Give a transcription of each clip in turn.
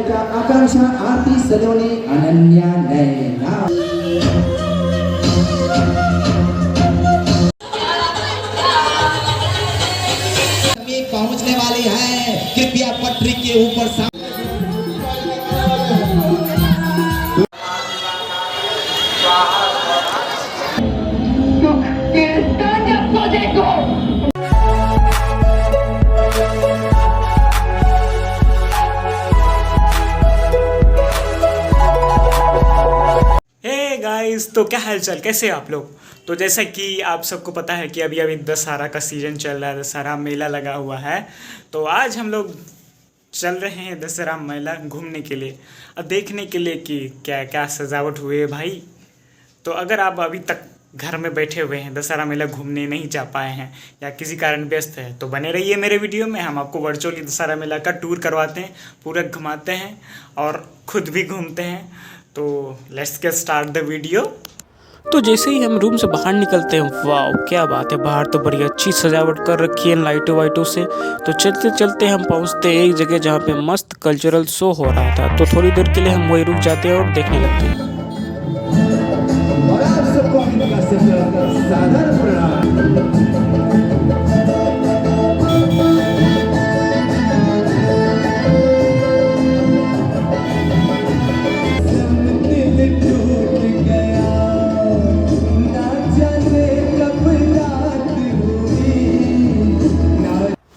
प्रियंका, आकांक्षा, आरती, सलोनी, अनन्या, नैना। पहुंचने वाली है, कृपया पटरी के ऊपर गाइस, तो क्या हालचाल, कैसे हैं आप लोग। तो जैसा कि आप सबको पता है कि अभी अभी दशहरा का सीज़न चल रहा है, दशहरा मेला लगा हुआ है। तो आज हम लोग चल रहे हैं दशहरा मेला घूमने के लिए और देखने के लिए कि क्या क्या सजावट हुई है भाई। तो अगर आप अभी तक घर में बैठे हुए हैं, दशहरा मेला घूमने नहीं जा पाए हैं या किसी कारण व्यस्त है, तो बने रहिए मेरे वीडियो में। हम आपको वर्चुअली दशहरा मेला का टूर करवाते हैं, पूरा घुमाते हैं और खुद भी घूमते हैं। तो let's get start the video. तो जैसे ही हम रूम से बाहर निकलते हैं, वाह क्या बात है, बाहर तो बड़ी अच्छी सजावट कर रखी है लाइटों वाइटों से। तो चलते चलते हम पहुंचते हैं एक जगह जहां पे मस्त कल्चरल शो हो रहा था। तो थोड़ी देर के लिए हम वही रुक जाते हैं और देखने लगते हैं। और आप सबको सादर प्रणाम।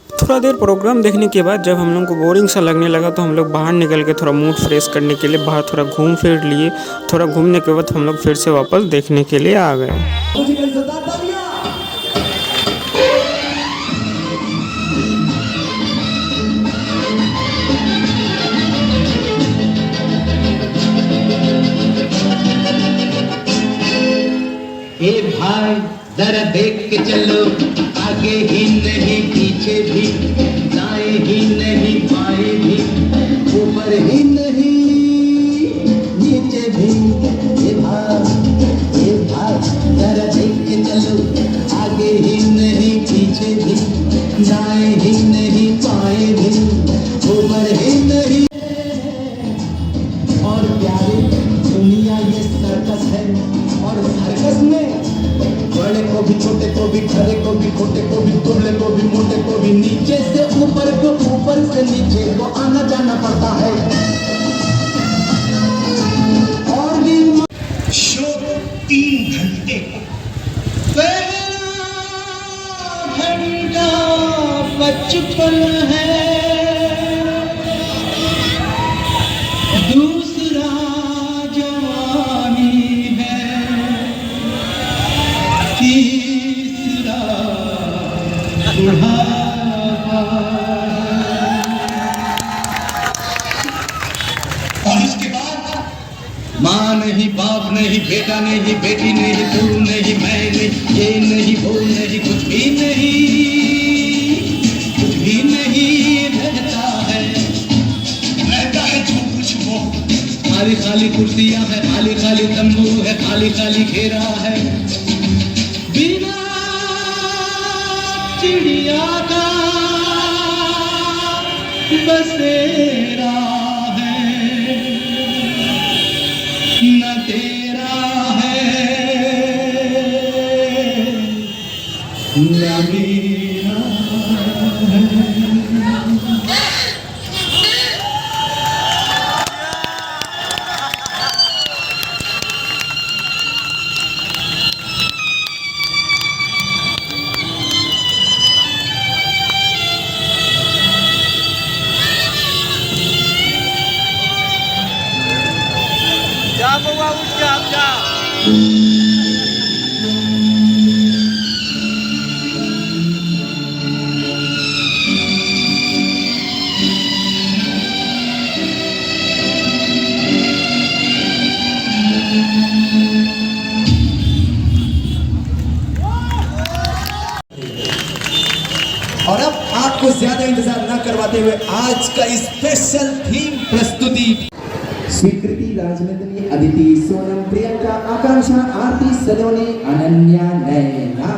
थोड़ा देर प्रोग्राम देखने के बाद जब हम लोग को बोरिंग सा लगने लगा, तो हम लोग बाहर निकल के थोड़ा मूड फ्रेश करने के लिए बाहर थोड़ा घूम फिर लिए। थोड़ा घूमने के बाद हम लोग फिर से वापस देखने के लिए आ गए। ए भाई जरा देख के चलो, आगे ही नहीं पीछे भी, दाएं ही नहीं बाएं भी, ऊपर ही नहीं नीचे भी। ए भाई जरा देख के चलो, आगे ही नहीं पीछे भी, दाएं ही नहीं बाएं भी, ऊपर ही नहीं। और प्यारे दुनिया ये सर्कस है, और सर्कस में बड़े को भी, छोटे को भी, खरे को भी, खोटे को भी, दुबले को भी, मोटे को भी, नीचे से ऊपर को, ऊपर से नीचे को आना जाना पड़ता है। और भी शो 3 घंटे पहला घंटा 55 है, दूसरा जवानी है, तीसरा बुढ़ापा। और इसके बाद माँ नहीं, बाप नहीं, बेटा नहीं, बेटी नहीं, तू नहीं, मैं नहीं, ये नहीं, वो नहीं, कुछ भी नहीं, कुछ भी नहीं रहता है। रहता है जो कुछ वो, खाली खाली कुर्सियां है, खाली खाली तंबू है, खाली खाली घेरा है, बिना चिड़िया का बसेरा है, न तेरा है न मेरा है। और अब आपको ज्यादा इंतजार न करवाते हुए आज का स्पेशल थीम प्रस्तुति। स्वीकृति, राजनंदिनी, अदिति, सोनम, प्रियंका, आकांक्षा, आरती, सलोनी, अनन्या, नैना।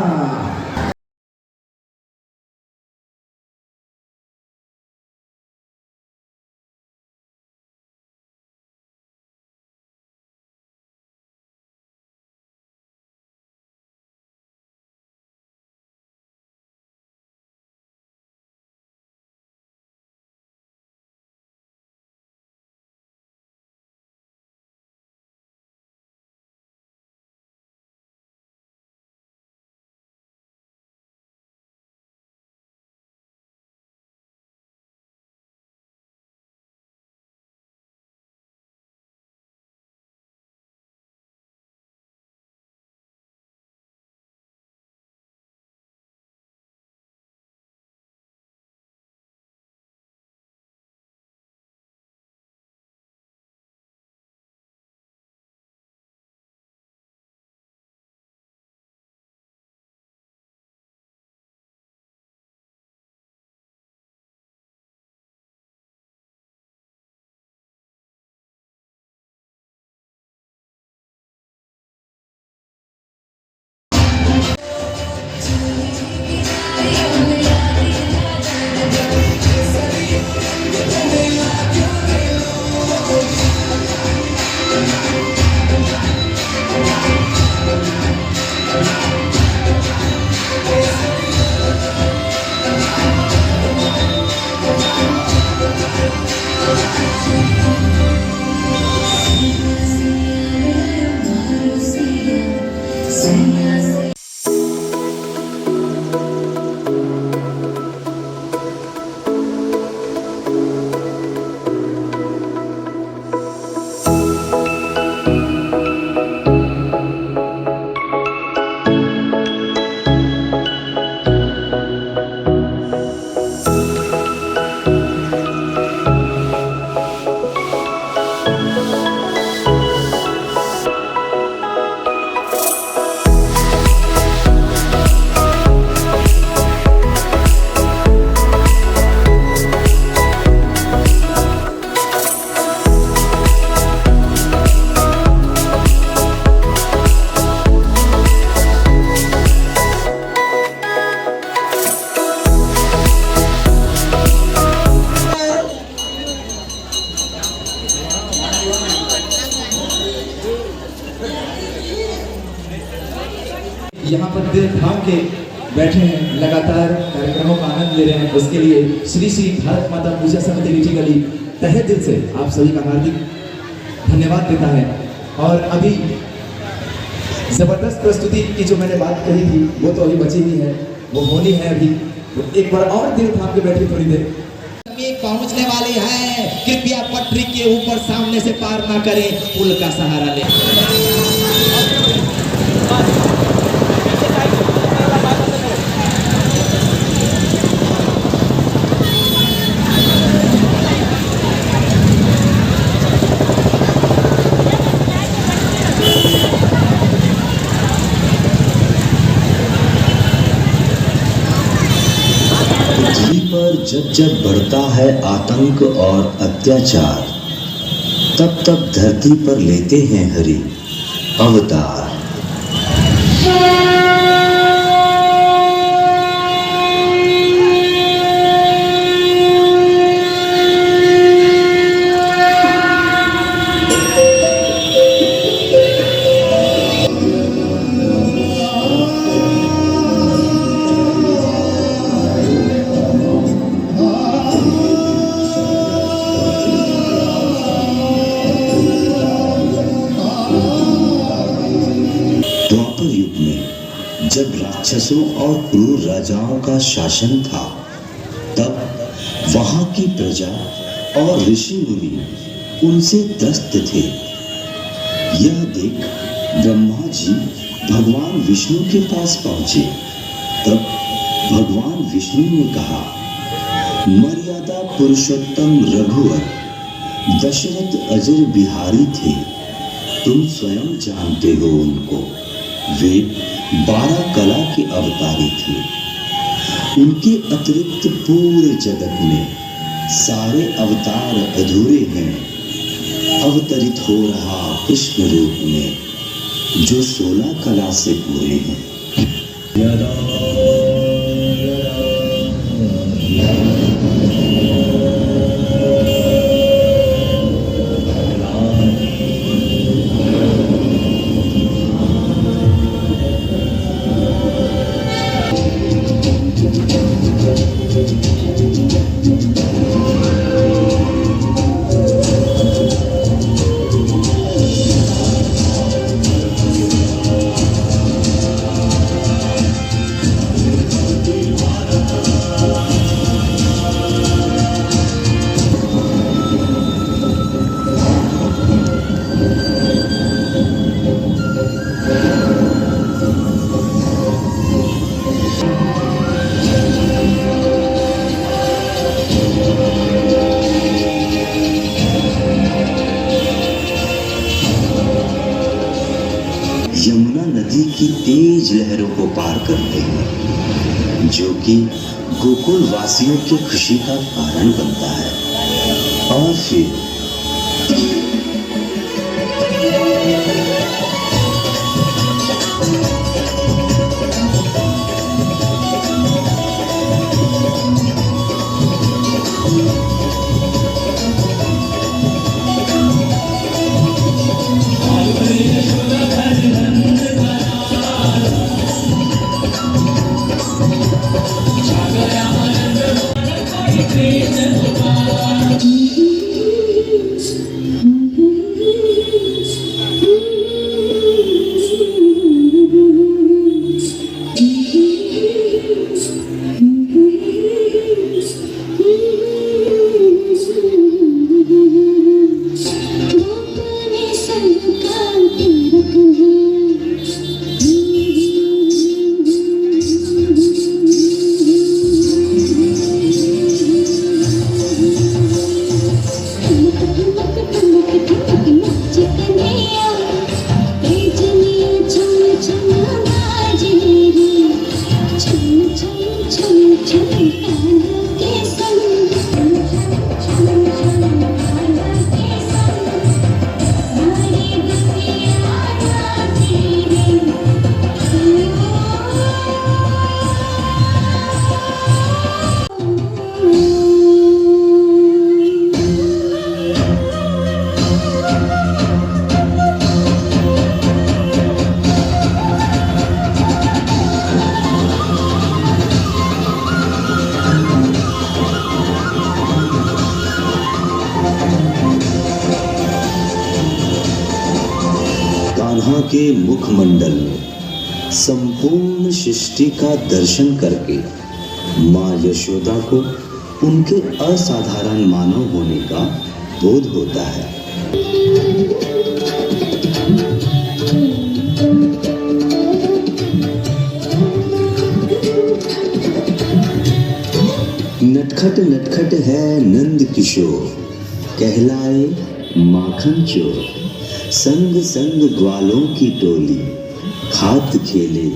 दिल थाम के बैठे हैं, लगातार कार्यक्रमों का आनंद ले रहे हैं, उसके लिए श्री श्री भारत माता पूजा समिति रीठी गली तहे दिल से आप सभी का हार्दिक धन्यवाद देता है। और अभी जबरदस्त प्रस्तुति की जो मैंने बात कही थी वो तो अभी बची ही है, वो होनी है अभी। तो एक बार और दिल थाम के बैठे थोड़ी देर। पहुंचने वाली है, कृपया पटरी के ऊपर सामने से पार ना करें, पुल का सहारा ले। पर जब जब बढ़ता है आतंक और अत्याचार, तब तब धरती पर लेते हैं हरि अवतार। द्वापर युग में जब राक्षसों और क्रूर राजाओं का शासन था, तब वहां की प्रजा और ऋषि मुनि उनसे त्रस्त थे। यह देख ब्रह्मा जी भगवान विष्णु के पास पहुंचे। तब भगवान विष्णु ने कहा, मर्यादा पुरुषोत्तम रघुवर दशरथ अजर बिहारी थे, तुम स्वयं जानते हो उनको। वे 12 कला के अवतारी थे। उनके अतिरिक्त पूरे जगत में सारे अवतार अधूरे हैं। अवतरित हो रहा कृष्ण रूप में, जो 16 कला से पूरे हैं। यमुना नदी की तेज लहरों को पार करते हैं, जो कि गोकुल वासियों की खुशी का कारण बनता है। और फिर के मुखमंडल में संपूर्ण सृष्टि का दर्शन करके माँ यशोदा को उनके असाधारण मानव होने का बोध होता है। नटखट नटखट है नंद किशोर, कहलाए माखन चोर। संग संग ग्वालों की टोली, खात खेले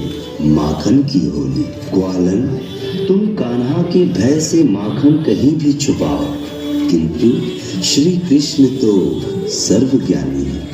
माखन की होली। ग्वालन, तुम कान्हा के भय से माखन कहीं भी छुपाओ, किंतु श्री कृष्ण तो सर्वज्ञानी है।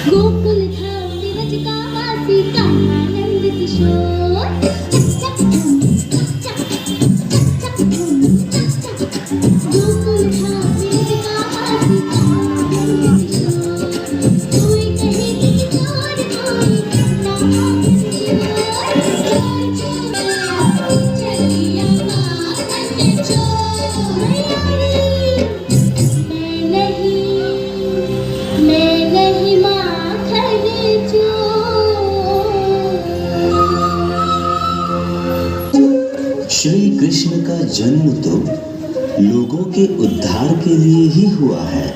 गोकुल धाम विरज का वासी कान्हा नंद किशोर। गोकुल धाम विरज का वासी कान्हा नंद किशोर। कोई कहे कि किशोर कोई चलिया माखन चोर। मैं नहीं माखन चोर। श्री कृष्ण का जन्म तो लोगों के उद्धार के लिए ही हुआ है।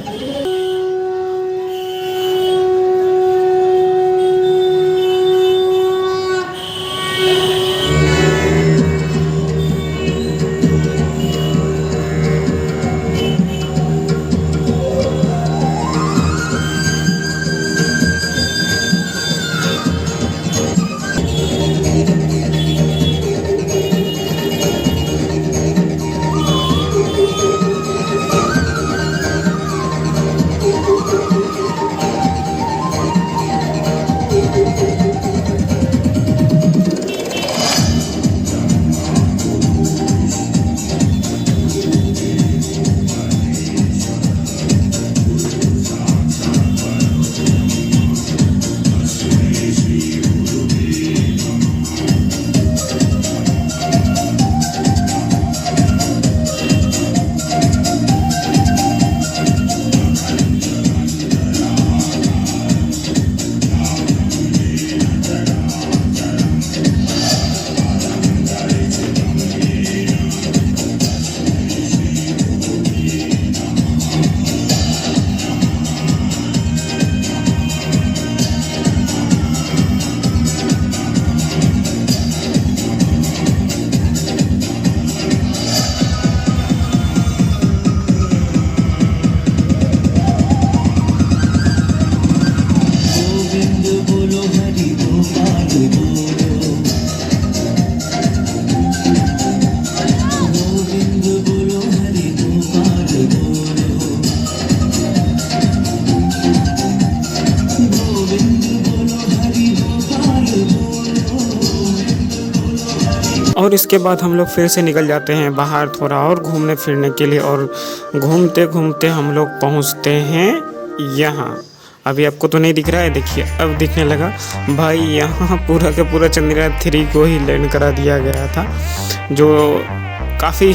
और इसके बाद हम लोग फिर से निकल जाते हैं बाहर थोड़ा और घूमने फिरने के लिए। और घूमते घूमते हम लोग पहुंचते हैं यहाँ। अभी आपको तो नहीं दिख रहा है, देखिए अब दिखने लगा। भाई यहाँ पूरा का पूरा चंद्रयान 3 को ही लैंड करा दिया गया था, जो काफ़ी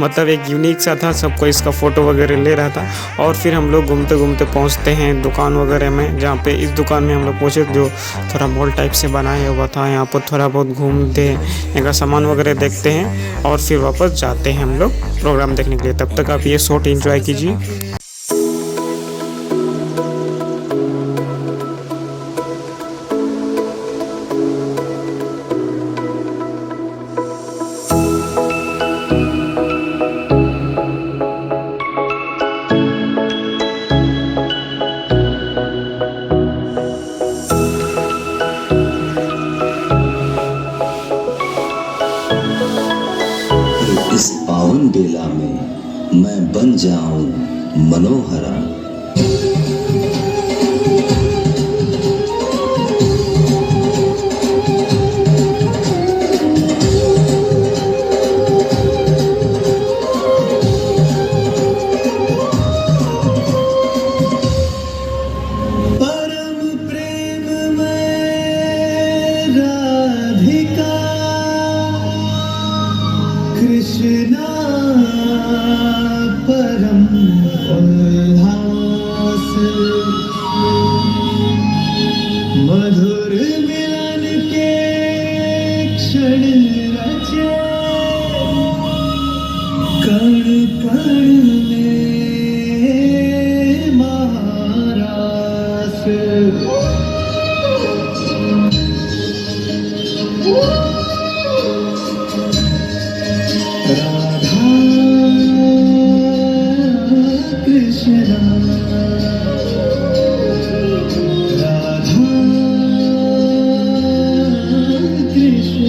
मतलब एक यूनिक सा था। सबको इसका फ़ोटो वगैरह ले रहा था। और फिर हम लोग घूमते घूमते पहुंचते हैं दुकान वगैरह में, जहाँ पे इस दुकान में हम लोग पहुँचे जो थोड़ा मॉल टाइप से बनाया हुआ था। यहाँ पर थोड़ा बहुत घूमते हैं, यहाँ का सामान वगैरह देखते हैं और फिर वापस जाते हैं हम लोग प्रोग्राम देखने के लिए। तब तक आप ये शॉट एंजॉय कीजिए। इस पावन बेला में मैं बन जाऊं मनोहरा। राधा कृष्ण राधा कृष्ण।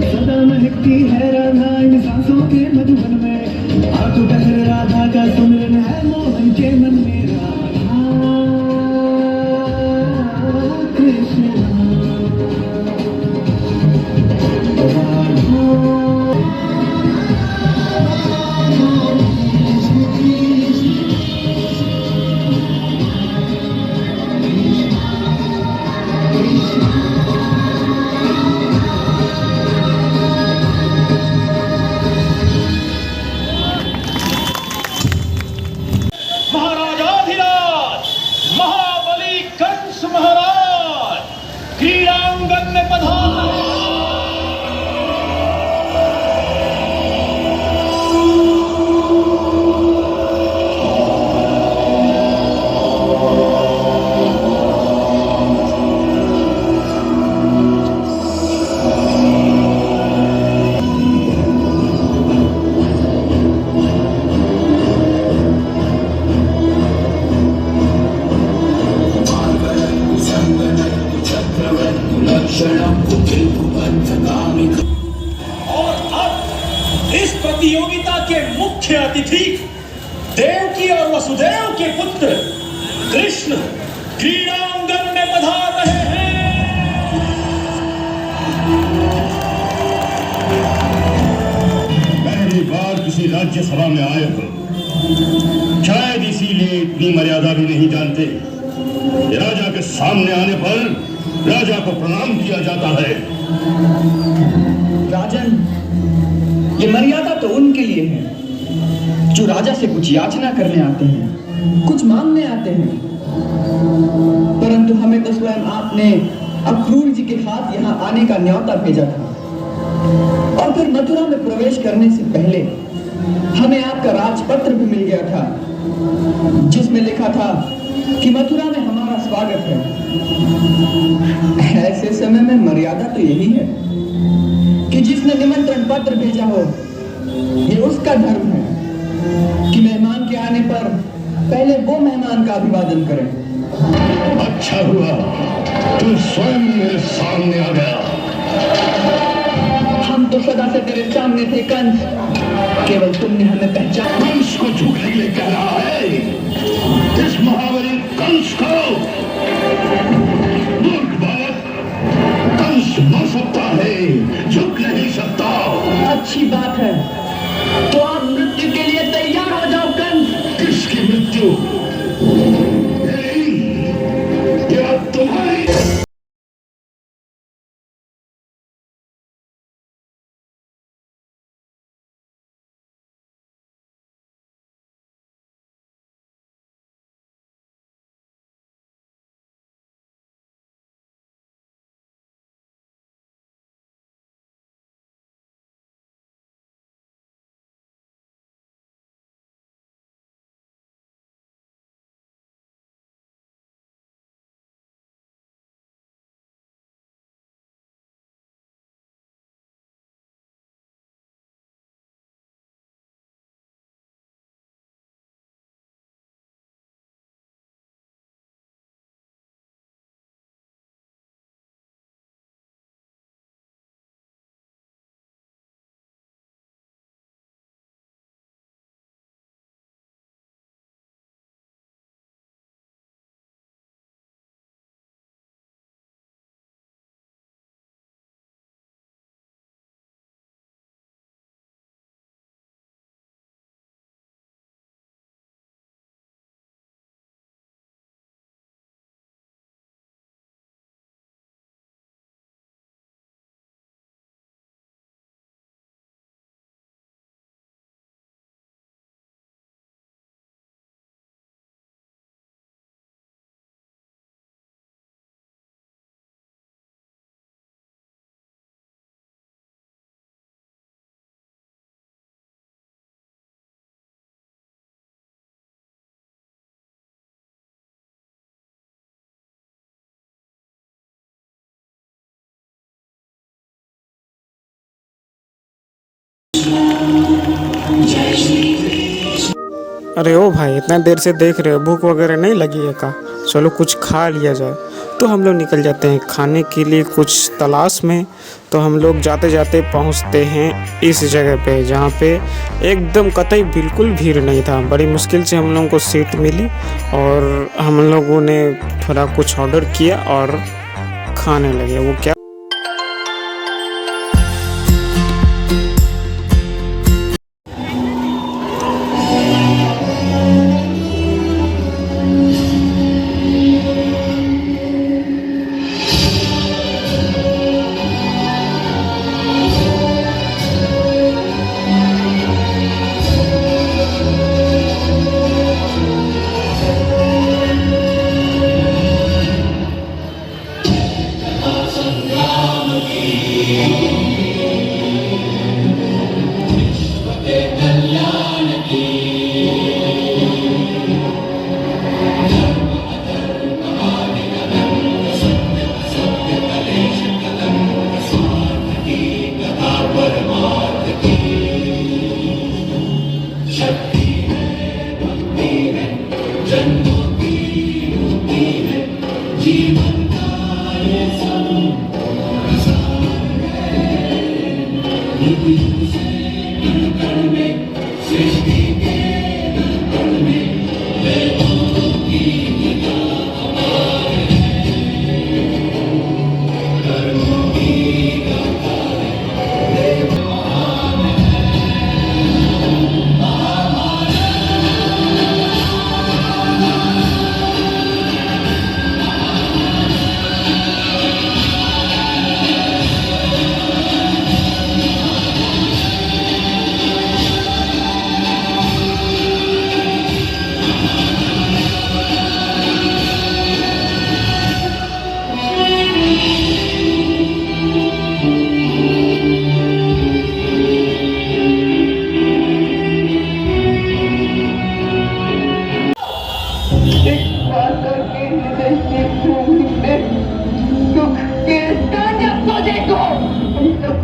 सदा महकती है राधा इन सांसों के मधुबन में, आंख बहर राधा का सुमिरन है मोहन के मन में। राधा कृष्ण महाराजाधिराज महाबली कंस महाराज क्रीड़ांगन में पधारे। और अब इस प्रतियोगिता के मुख्य अतिथि देवकी और वसुदेव के पुत्र कृष्ण क्रीड़ांगन में पधार रहे हैं। पहली बार किसी राज्यसभा में आए हो, शायद इसीलिए इतनी मर्यादा भी नहीं जानते। ये राजा के सामने आने पर राजा को प्रणाम किया जाता है। राजन, ये मर्यादा तो उनके लिए है जो राजा से कुछ याचना करने आते हैं, कुछ मांगने आते हैं। परंतु हमें तो स्वयं आपने अक्रूर जी के हाथ यहाँ आने का न्योता भेजा था, और फिर मथुरा में प्रवेश करने से पहले हमें आपका राजपत्र भी मिल गया था, जिसमें लिखा था कि मथुरा में हमारा स्वागत है। ऐसे समय में मर्यादा तो यही है कि जिसने निमंत्रण पत्र भेजा हो, ये उसका धर्म है कि मेहमान के आने पर पहले वो मेहमान का अभिवादन करें। अच्छा हुआ तू स्वयं मेरे सामने आ गया। हम तो सदा से तेरे सामने थे कंस, केवल तुमने हमें पहचाना। कंस को झुकने के लिए कह रहा है? इस महाबली कंस को? मूर्ख बालक, कंस मर सकता है, झुक नहीं सकता। अच्छी बात है, तो आप मृत्यु के लिए तैयार हो जाओ कंस। किसकी मृत्यु? मेरी या तुम्हारी? अरे ओ भाई, इतना देर से देख रहे हो, भूख वगैरह नहीं लगी है का? चलो कुछ खा लिया जाए। तो हम लोग निकल जाते हैं खाने के लिए कुछ तलाश में। तो हम लोग जाते जाते पहुंचते हैं इस जगह पे, जहाँ पे एकदम कतई बिल्कुल भीड़ नहीं था। बड़ी मुश्किल से हम लोगों को सीट मिली और हम लोगों ने थोड़ा कुछ ऑर्डर किया और खाने लगे। वो क्या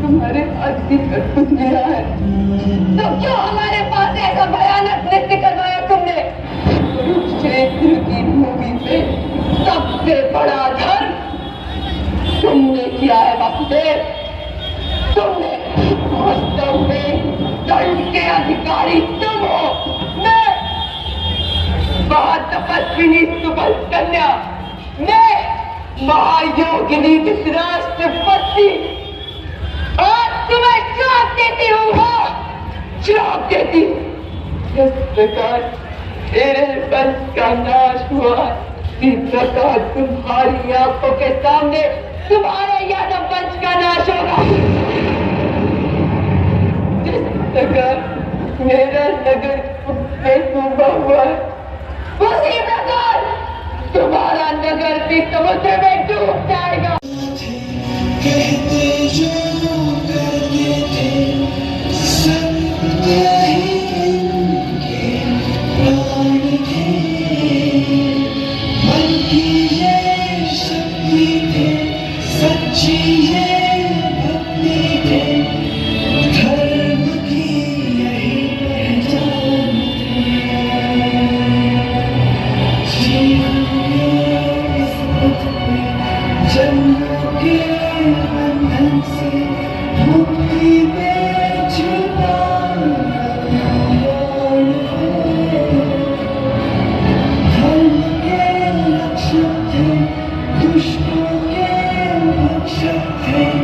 तुम्हारे हाथ की कर गया है, तो क्यों हमारे पास ऐसा भयानक नृत्य करवाया तुमने? कुरुक्षेत्र की भूमि पे सबसे बड़ा धर्म तुमने किया है वासुदेव। तुमने वास्तव में धर्म के अधिकारी तुम हो। मैं महातपस्विनी सुबल कन्या, मैं महायोगिनी धृतराष्ट्रपति आज तुम्हें श्राप देती हूँ। श्राप देती। जिस प्रकार तेरे वंश का नाश हुआ, इसी प्रकार तुम्हारी आंखों के सामने तुम्हारे यादव वंश का नाश होगा। जिस प्रकार मेरा नगर में डूबा हुआ है, उसी प्रकार तुम्हारा नगर भी समुद्र में डूब जाएगा। कहते जो